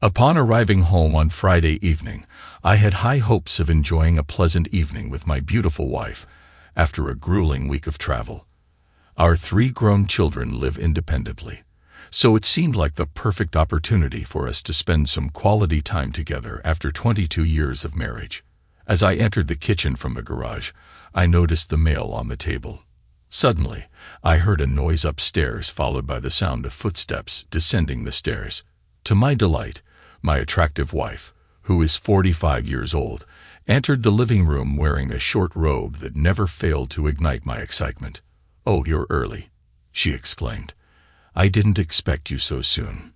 Upon arriving home on Friday evening, I had high hopes of enjoying a pleasant evening with my beautiful wife after a grueling week of travel. Our 3 grown children live independently, so it seemed like the perfect opportunity for us to spend some quality time together after 22 years of marriage. As I entered the kitchen from the garage, I noticed the mail on the table. Suddenly, I heard a noise upstairs followed by the sound of footsteps descending the stairs. To my delight, my attractive wife, who is 45 years old, entered the living room wearing a short robe that never failed to ignite my excitement. "Oh, you're early," she exclaimed. "I didn't expect you so soon."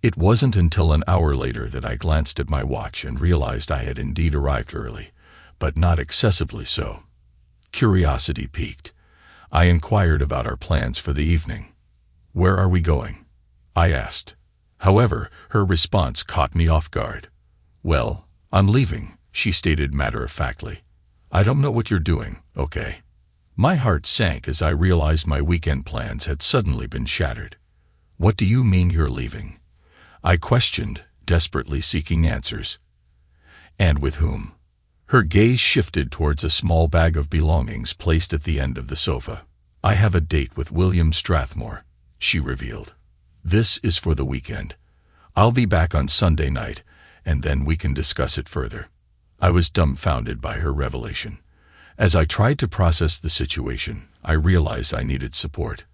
It wasn't until an hour later that I glanced at my watch and realized I had indeed arrived early, but not excessively so. Curiosity piqued. I inquired about our plans for the evening. "Where are we going?" I asked. However, her response caught me off guard. "Well, I'm leaving," she stated matter-of-factly. "I don't know what you're doing, okay?" My heart sank as I realized my weekend plans had suddenly been shattered. "What do you mean you're leaving?" I questioned, desperately seeking answers. "And with whom?" Her gaze shifted towards a small bag of belongings placed at the end of the sofa. "I have a date with William Strathmore," she revealed. "This is for the weekend. I'll be back on Sunday night, and then we can discuss it further." I was dumbfounded by her revelation. As I tried to process the situation, I realized I needed support.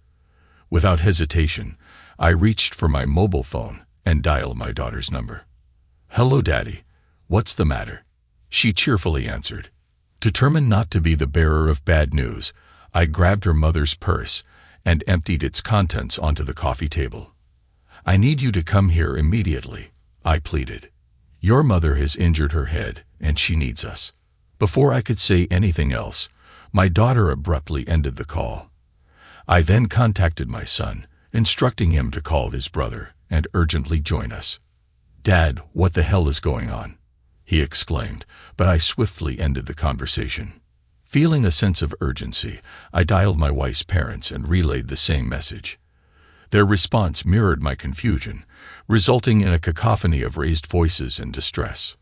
Without hesitation, I reached for my mobile phone and dialed my daughter's number. "Hello, Daddy. What's the matter?" she cheerfully answered. Determined not to be the bearer of bad news, I grabbed her mother's purse and emptied its contents onto the coffee table. "I need you to come here immediately," I pleaded. "Your mother has injured her head, and she needs us." Before I could say anything else, my daughter abruptly ended the call. I then contacted my son, instructing him to call his brother and urgently join us. "Dad, what the hell is going on?" he exclaimed, but I swiftly ended the conversation. Feeling a sense of urgency, I dialed my wife's parents and relayed the same message. Their response mirrored my confusion, resulting in a cacophony of raised voices and distress.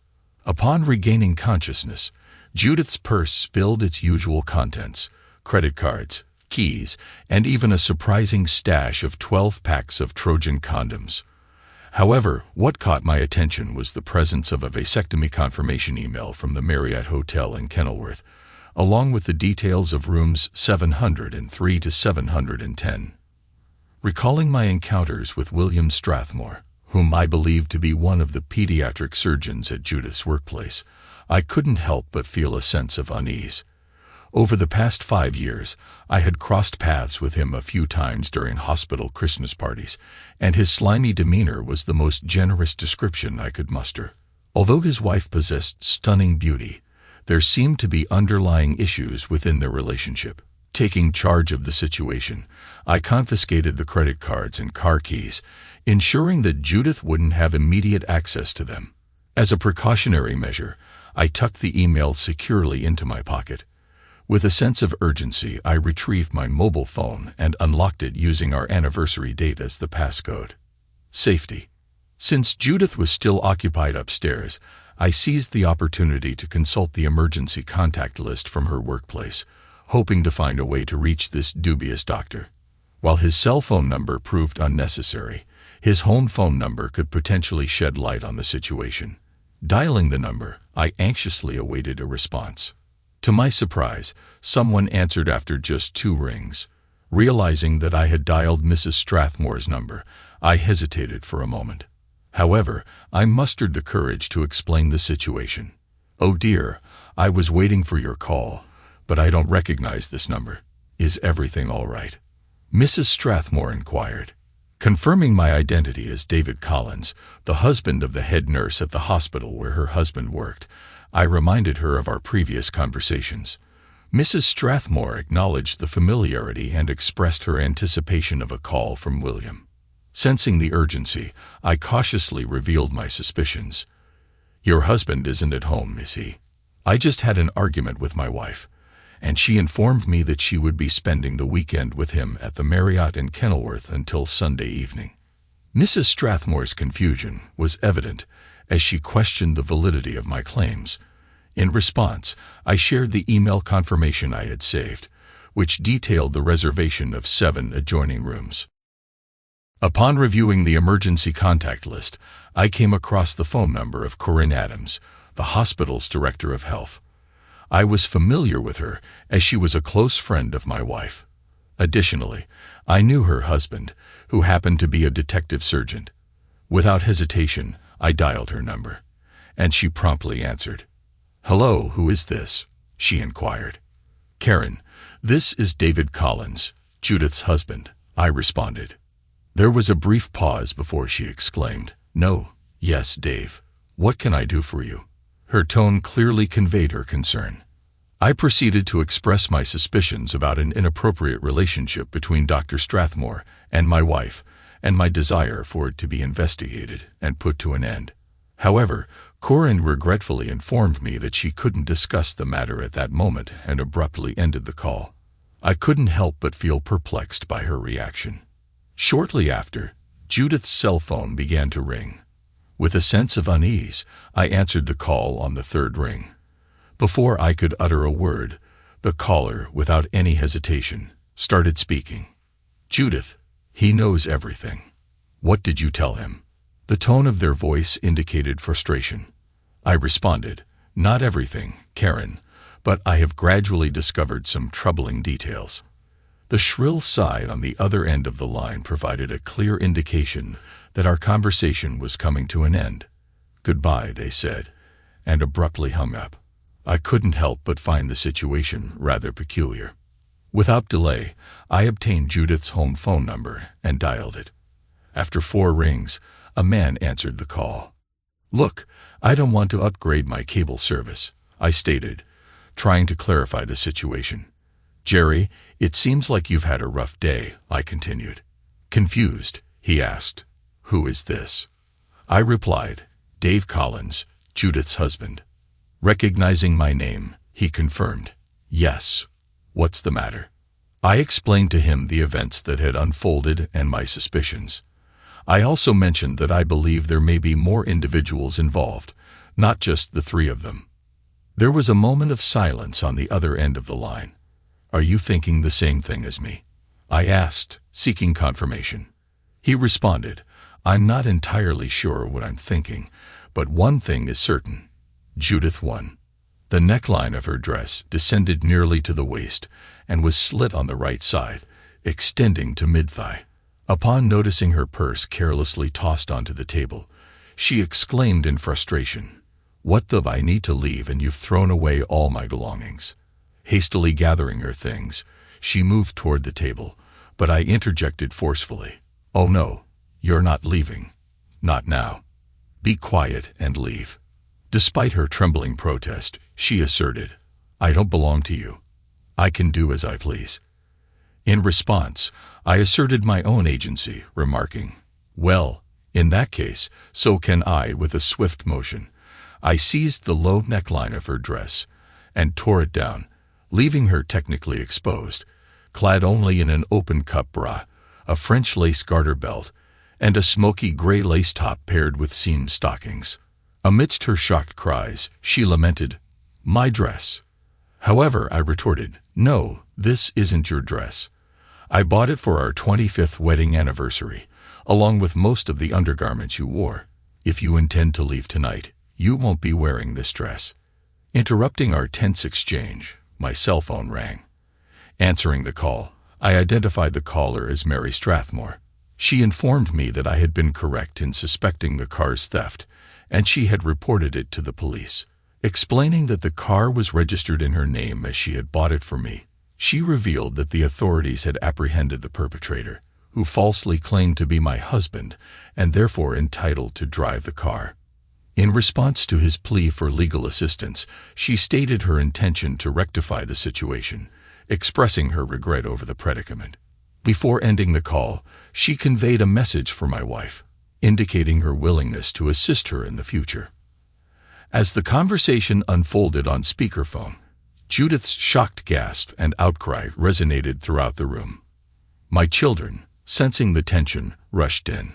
Upon regaining consciousness, Judith's purse spilled its usual contents: credit cards, keys, and even a surprising stash of 12 packs of Trojan condoms. However, what caught my attention was the presence of a vasectomy confirmation email from the Marriott Hotel in Kenilworth, along with the details of rooms 703 to 710. Recalling my encounters with William Strathmore, whom I believed to be one of the pediatric surgeons at Judith's workplace, I couldn't help but feel a sense of unease. Over the past 5 years, I had crossed paths with him a few times during hospital Christmas parties, and his slimy demeanor was the most generous description I could muster. Although his wife possessed stunning beauty, there seemed to be underlying issues within their relationship. Taking charge of the situation, I confiscated the credit cards and car keys, ensuring that Judith wouldn't have immediate access to them. As a precautionary measure, I tucked the email securely into my pocket. With a sense of urgency, I retrieved my mobile phone and unlocked it using our anniversary date as the passcode. Safety. Since Judith was still occupied upstairs, I seized the opportunity to consult the emergency contact list from her workplace, hoping to find a way to reach this dubious doctor. While his cell phone number proved unnecessary, his home phone number could potentially shed light on the situation. Dialing the number, I anxiously awaited a response. To my surprise, someone answered after just 2 rings. Realizing that I had dialed Mrs. Strathmore's number, I hesitated for a moment. However, I mustered the courage to explain the situation. "Oh dear, I was waiting for your call, but I don't recognize this number. Is everything all right?" Mrs. Strathmore inquired. Confirming my identity as David Collins, the husband of the head nurse at the hospital where her husband worked, I reminded her of our previous conversations. Mrs. Strathmore acknowledged the familiarity and expressed her anticipation of a call from William. Sensing the urgency, I cautiously revealed my suspicions. "Your husband isn't at home, is he? I just had an argument with my wife, and she informed me that she would be spending the weekend with him at the Marriott in Kenilworth until Sunday evening." Mrs. Strathmore's confusion was evident as she questioned the validity of my claims. In response, I shared the email confirmation I had saved, which detailed the reservation of 7 adjoining rooms. Upon reviewing the emergency contact list, I came across the phone number of Corinne Adams, the hospital's director of health. I was familiar with her as she was a close friend of my wife. Additionally, I knew her husband, who happened to be a detective surgeon. Without hesitation, I dialed her number, and she promptly answered. "Hello, who is this?" she inquired. "Karen, this is David Collins, Judith's husband," I responded. There was a brief pause before she exclaimed, "No, yes, Dave. What can I do for you?" Her tone clearly conveyed her concern. I proceeded to express my suspicions about an inappropriate relationship between Dr. Strathmore and my wife, and my desire for it to be investigated and put to an end. However, Corinne regretfully informed me that she couldn't discuss the matter at that moment and abruptly ended the call. I couldn't help but feel perplexed by her reaction. Shortly after, Judith's cell phone began to ring. With a sense of unease, I answered the call on the 3rd ring. Before I could utter a word, the caller, without any hesitation, started speaking. "Judith, he knows everything. What did you tell him?" The tone of their voice indicated frustration. I responded, "Not everything, Karen, but I have gradually discovered some troubling details." The shrill sigh on the other end of the line provided a clear indication that our conversation was coming to an end. "Goodbye," they said, and abruptly hung up. I couldn't help but find the situation rather peculiar. Without delay, I obtained Judith's home phone number and dialed it. After 4 rings, a man answered the call. "Look, I don't want to upgrade my cable service," I stated, trying to clarify the situation. "Jerry, it seems like you've had a rough day," I continued. Confused, he asked, "Who is this?" I replied, "Dave Collins, Judith's husband." Recognizing my name, he confirmed, "Yes. What's the matter?" I explained to him the events that had unfolded and my suspicions. I also mentioned that I believe there may be more individuals involved, not just the 3 of them. There was a moment of silence on the other end of the line. "Are you thinking the same thing as me?" I asked, seeking confirmation. He responded, "I'm not entirely sure what I'm thinking, but one thing is certain. Judith won." The neckline of her dress descended nearly to the waist and was slit on the right side, extending to mid-thigh. Upon noticing her purse carelessly tossed onto the table, she exclaimed in frustration, "What the I need to leave and you've thrown away all my belongings." Hastily gathering her things, she moved toward the table, but I interjected forcefully, "Oh no, you're not leaving. Not now. Be quiet and leave." Despite her trembling protest, she asserted, "I don't belong to you. I can do as I please." In response, I asserted my own agency, remarking, "Well, in that case, so can I." With a swift motion, I seized the low neckline of her dress and tore it down, leaving her technically exposed, clad only in an open-cup bra, a French lace garter belt, and a smoky gray lace top paired with seam stockings. Amidst her shocked cries, she lamented, "My dress." However, I retorted, "No, this isn't your dress. I bought it for our 25th wedding anniversary, along with most of the undergarments you wore. If you intend to leave tonight, you won't be wearing this dress." Interrupting our tense exchange, my cell phone rang. Answering the call, I identified the caller as Mary Strathmore. She informed me that I had been correct in suspecting the car's theft, and she had reported it to the police. Explaining that the car was registered in her name as she had bought it for me, she revealed that the authorities had apprehended the perpetrator, who falsely claimed to be my husband and therefore entitled to drive the car. In response to his plea for legal assistance, she stated her intention to rectify the situation, expressing her regret over the predicament. Before ending the call, she conveyed a message for my wife, indicating her willingness to assist her in the future. As the conversation unfolded on speakerphone, Judith's shocked gasp and outcry resonated throughout the room. My children, sensing the tension, rushed in.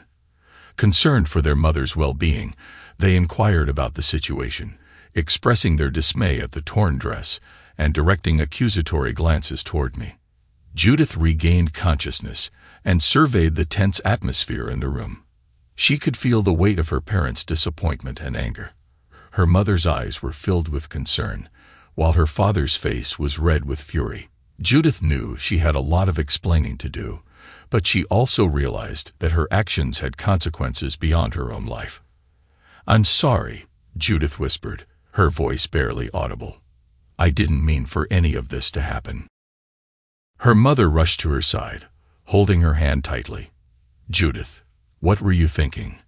Concerned for their mother's well-being, they inquired about the situation, expressing their dismay at the torn dress and directing accusatory glances toward me. Judith regained consciousness and surveyed the tense atmosphere in the room. She could feel the weight of her parents' disappointment and anger. Her mother's eyes were filled with concern, while her father's face was red with fury. Judith knew she had a lot of explaining to do, but she also realized that her actions had consequences beyond her own life. "I'm sorry," Judith whispered, her voice barely audible. "I didn't mean for any of this to happen." Her mother rushed to her side, holding her hand tightly. "Judith, what were you thinking?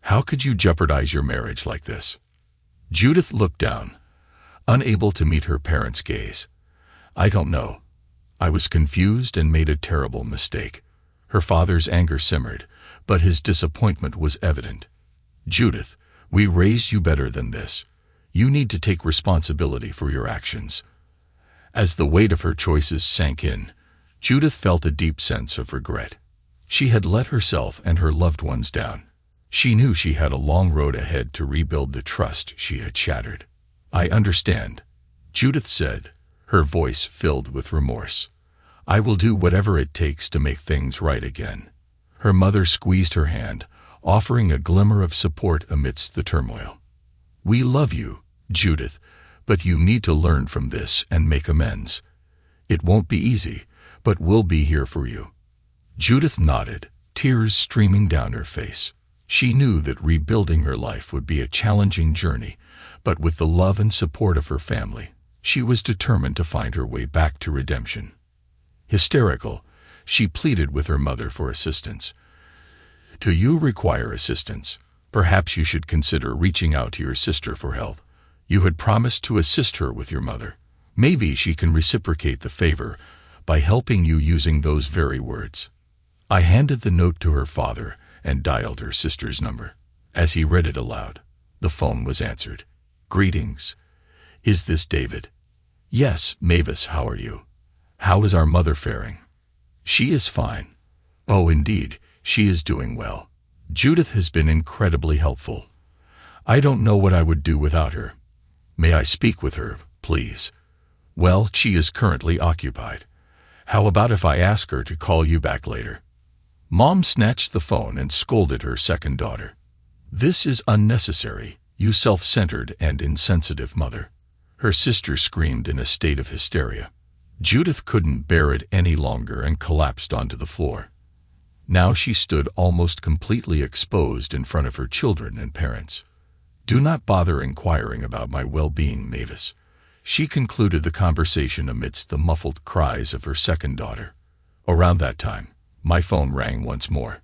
How could you jeopardize your marriage like this?" Judith looked down, unable to meet her parents' gaze. "I don't know. I was confused and made a terrible mistake." Her father's anger simmered, but his disappointment was evident. "Judith, we raised you better than this. You need to take responsibility for your actions." As the weight of her choices sank in, Judith felt a deep sense of regret. She had let herself and her loved ones down. She knew she had a long road ahead to rebuild the trust she had shattered. "I understand," Judith said, her voice filled with remorse. "I will do whatever it takes to make things right again." Her mother squeezed her hand, offering a glimmer of support amidst the turmoil. "We love you, Judith, but you need to learn from this and make amends. It won't be easy, but we'll be here for you." Judith nodded, tears streaming down her face. She knew that rebuilding her life would be a challenging journey, but with the love and support of her family, she was determined to find her way back to redemption. Hysterical, she pleaded with her mother for assistance. "Do you require assistance? Perhaps you should consider reaching out to your sister for help. You had promised to assist her with your mother. Maybe she can reciprocate the favor by helping you using those very words." I handed the note to her father and dialed her sister's number. As he read it aloud, the phone was answered. "Greetings. Is this David?" "Yes, Mavis, how are you? How is our mother faring?" "She is fine." "Oh, indeed, she is doing well. Judith has been incredibly helpful. I don't know what I would do without her. May I speak with her, please?" "Well, she is currently occupied. How about if I ask her to call you back later?" Mom snatched the phone and scolded her second daughter. "This is unnecessary, you self-centered and insensitive mother." Her sister screamed in a state of hysteria. Judith couldn't bear it any longer and collapsed onto the floor. Now she stood almost completely exposed in front of her children and parents. "Do not bother inquiring about my well-being, Mavis," she concluded the conversation amidst the muffled cries of her second daughter. Around that time, my phone rang once more.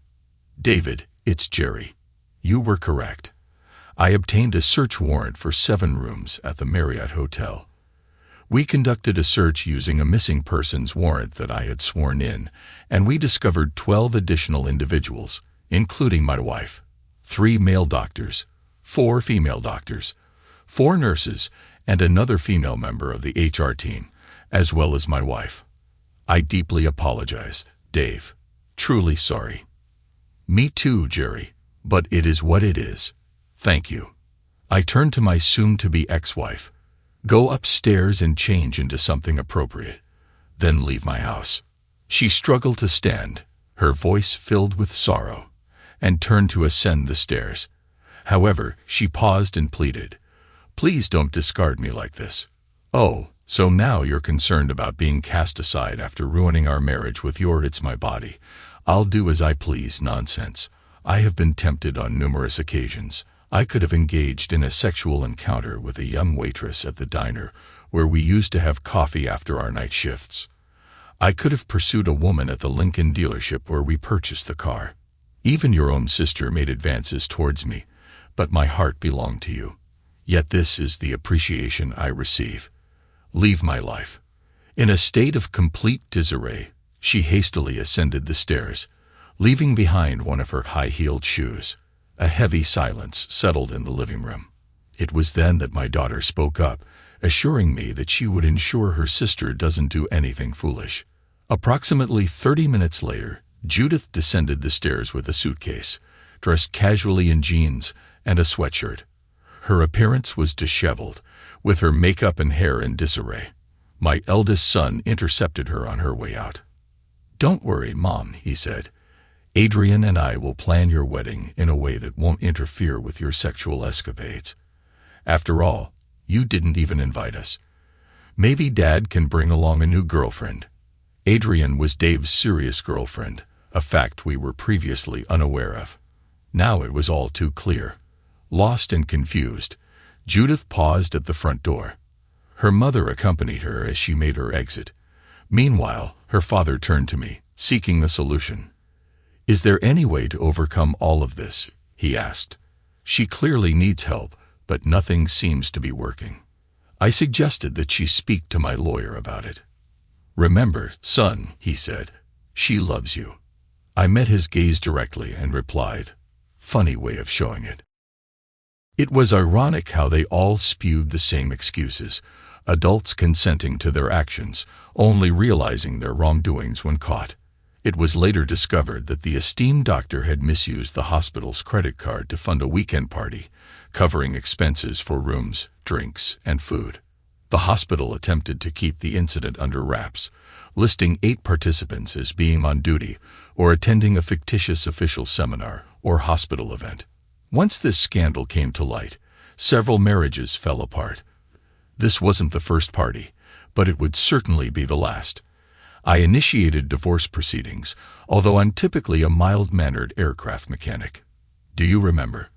"David, it's Jerry. You were correct. I obtained a search warrant for 7 rooms at the Marriott Hotel. We conducted a search using a missing persons warrant that I had sworn in, and we discovered 12 additional individuals, including my wife, 3 male doctors, 4 female doctors, 4 nurses, and another female member of the HR team, as well as my wife. I deeply apologize, Dave. Truly sorry." "Me too, Jerry, but it is what it is. Thank you." I turned to my soon-to-be ex-wife. "Go upstairs and change into something appropriate. Then leave my house." She struggled to stand, her voice filled with sorrow, and turned to ascend the stairs. However, she paused and pleaded, "Please don't discard me like this." "Oh, so now you're concerned about being cast aside after ruining our marriage with your 'it's my body, I'll do as I please' nonsense. I have been tempted on numerous occasions. I could have engaged in a sexual encounter with a young waitress at the diner where we used to have coffee after our night shifts. I could have pursued a woman at the Lincoln dealership where we purchased the car. Even your own sister made advances towards me, but my heart belonged to you. Yet this is the appreciation I receive. Leave my life." In a state of complete disarray, she hastily ascended the stairs, leaving behind one of her high-heeled shoes. A heavy silence settled in the living room. It was then that my daughter spoke up, assuring me that she would ensure her sister doesn't do anything foolish. Approximately 30 minutes later, Judith descended the stairs with a suitcase, dressed casually in jeans and a sweatshirt. Her appearance was disheveled, with her makeup and hair in disarray. My eldest son intercepted her on her way out. "Don't worry, Mom," he said. "Adrian and I will plan your wedding in a way that won't interfere with your sexual escapades. After all, you didn't even invite us. Maybe Dad can bring along a new girlfriend." Adrian was Dave's serious girlfriend, a fact we were previously unaware of. Now it was all too clear. Lost and confused, Judith paused at the front door. Her mother accompanied her as she made her exit. Meanwhile, her father turned to me, seeking a solution. "Is there any way to overcome all of this?" he asked. "She clearly needs help, but nothing seems to be working." I suggested that she speak to my lawyer about it. "Remember, son," he said, "she loves you." I met his gaze directly and replied, "Funny way of showing it." It was ironic how they all spewed the same excuses, adults consenting to their actions, only realizing their wrongdoings when caught. It was later discovered that the esteemed doctor had misused the hospital's credit card to fund a weekend party, covering expenses for rooms, drinks, and food. The hospital attempted to keep the incident under wraps, listing 8 participants as being on duty or attending a fictitious official seminar or hospital event. Once this scandal came to light, several marriages fell apart. This wasn't the first party, but it would certainly be the last. I initiated divorce proceedings, although I'm typically a mild-mannered aircraft mechanic. Do you remember?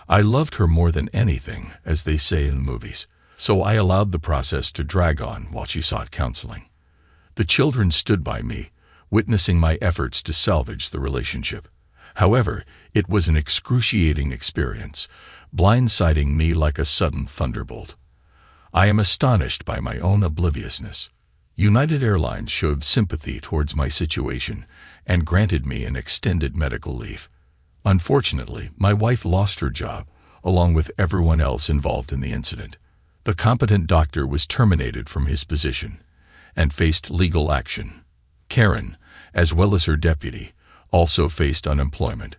I loved her more than anything, as they say in the movies, so I allowed the process to drag on while she sought counseling. The children stood by me, witnessing my efforts to salvage the relationship. However, it was an excruciating experience, blindsiding me like a sudden thunderbolt. I am astonished by my own obliviousness. United Airlines showed sympathy towards my situation and granted me an extended medical leave. Unfortunately, my wife lost her job, along with everyone else involved in the incident. The competent doctor was terminated from his position and faced legal action. Karen, as well as her deputy, also faced unemployment.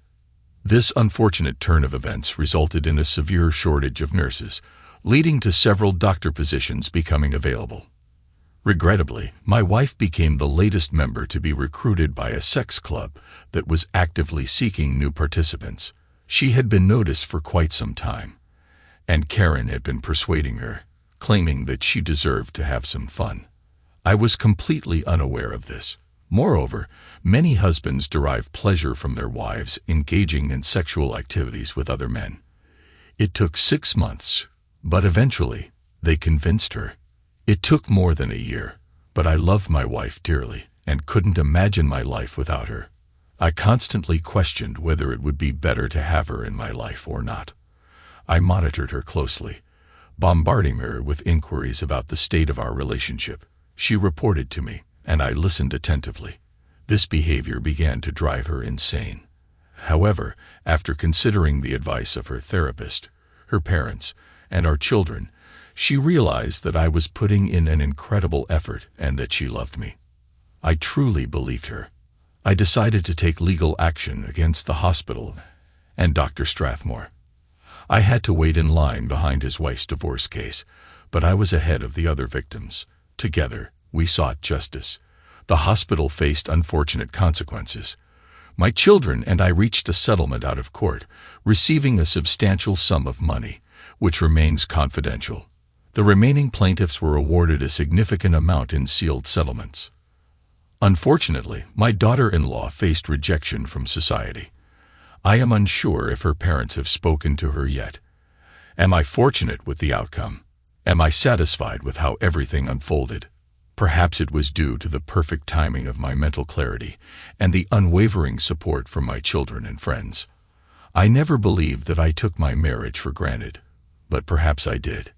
This unfortunate turn of events resulted in a severe shortage of nurses, leading to several doctor positions becoming available. Regrettably, my wife became the latest member to be recruited by a sex club that was actively seeking new participants. She had been noticed for quite some time, and Karen had been persuading her, claiming that she deserved to have some fun. I was completely unaware of this. Moreover, many husbands derive pleasure from their wives engaging in sexual activities with other men. It took 6 months, but eventually, they convinced her. It took more than a year, but I loved my wife dearly and couldn't imagine my life without her. I constantly questioned whether it would be better to have her in my life or not. I monitored her closely, bombarding her with inquiries about the state of our relationship. She reported to me, and I listened attentively. This behavior began to drive her insane. However, after considering the advice of her therapist, her parents, and our children, she realized that I was putting in an incredible effort and that she loved me. I truly believed her. I decided to take legal action against the hospital and Dr. Strathmore. I had to wait in line behind his wife's divorce case, but I was ahead of the other victims. Together, we sought justice. The hospital faced unfortunate consequences. My children and I reached a settlement out of court, receiving a substantial sum of money, which remains confidential. The remaining plaintiffs were awarded a significant amount in sealed settlements. Unfortunately, my daughter-in-law faced rejection from society. I am unsure if her parents have spoken to her yet. Am I fortunate with the outcome? Am I satisfied with how everything unfolded? Perhaps it was due to the perfect timing of my mental clarity and the unwavering support from my children and friends. I never believed that I took my marriage for granted, but perhaps I did.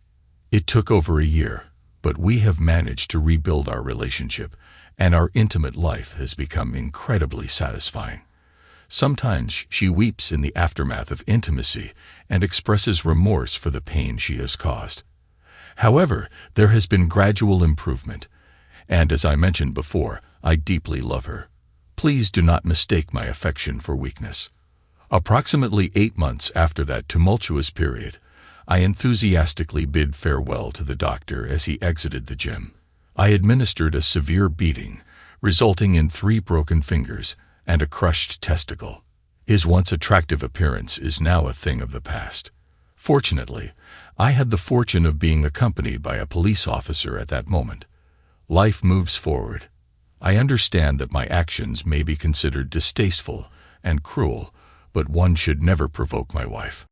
It took over a year, but we have managed to rebuild our relationship, and our intimate life has become incredibly satisfying. Sometimes she weeps in the aftermath of intimacy and expresses remorse for the pain she has caused. However, there has been gradual improvement, and as I mentioned before, I deeply love her. Please do not mistake my affection for weakness. Approximately 8 months after that tumultuous period, I enthusiastically bid farewell to the doctor as he exited the gym. I administered a severe beating, resulting in 3 broken fingers and a crushed testicle. His once attractive appearance is now a thing of the past. Fortunately, I had the fortune of being accompanied by a police officer at that moment. Life moves forward. I understand that my actions may be considered distasteful and cruel, but one should never provoke my wife.